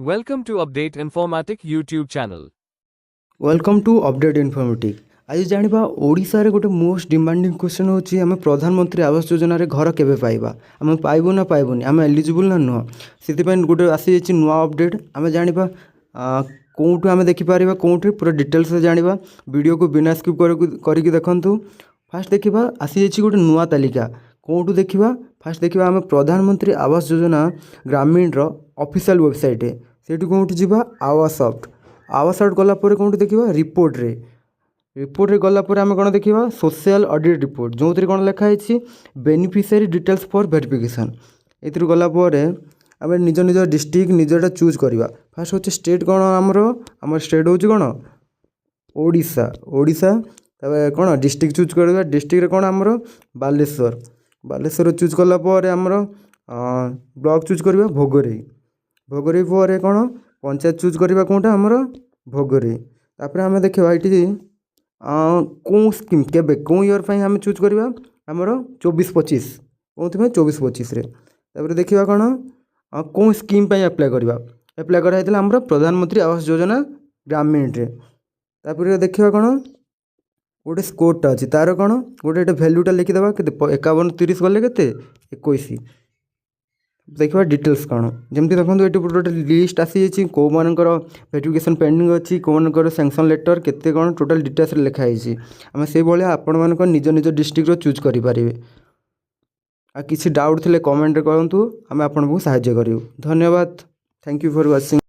Welcome to Update Informatic YouTube channel. Welcome to Update Informatic. आज जानिबा ओडिशा रे गोटे मोस्ट डिमांडिंग क्वेश्चन होची आम प्रधानमंत्री आवास योजना रे घर केबे पाइबा आम पाइबु ना पाइबुनी आम एलिजिबल ना नुह से गोटे आसी जाइए नुआ अपडेट आम जानिबा कोठू आम देखिपर कोठी पूरा डिटेल्स जानिबा वीडियो को बिना स्किप करके देखंतु। फास्ट देखिबा आसी जाइए गोटे नुआ तालिका कोठू देखिबा फास्ट देखिबा आम प्रधानमंत्री आवास योजना ग्रामीण रो ऑफिशियल वेबसाइट सेठी कोठी जिबा आवास आउट गलापर कौन देखा रिपोर्ट रे गलापर आम कौन देखा सोशल ऑडिट रिपोर्ट जो थी कौन लिखाई बेनिफिशियरी डिटेल्स फॉर वेरिफिकेशन ये गलापर आम निज निज डिस्ट्रिक्ट निजटा चूज करवा। फास्ट हूँ स्टेट कौन आमर स्टेट हूँ कौन ओडिशा ओडिशा कौन डिस्ट्रिक्ट चूज करवा डिस्ट्रिक्ट कौन आमर बालेश्वर चूज कलापर आमर ब्लॉक चूज करवा भोगरे पर कौन पंचायत चूज करवा कौटा आमर भोगरे तापर आम देखा ये कौ स्कीम केबे कौ इयर पर आम चूज करवा आमर 24-25 कौन 24-25 तापर देखा कौन कौ स्कीम अप्लाई करवा अप्लाई कराई आमर प्रधानमंत्री आवास योजना ग्रामीण रे तापर देखा कौन गोटे स्कोरटा अच्छी तार कौन गोटे भैल्यूटा लिखिदेवा के 51-30 गले के 21 देखा डिटेल्स कौन जमी देखो ये गोटे लिस्ट आसी जाइए कौ मानकर वेरिफिकेशन पेंडिंग अच्छी कौ मानकर सैंक्शन लेटर केते कौन टोटाल डिटेल्स लिखाई आम से भाई आपण मान निज निज डिस्ट्रिक्ट चूज करेंगे। आ किसी डाउट थे कमेंट करूँ आम आपको साहाय्य करूँ। धन्यवाद। Thank you for watching.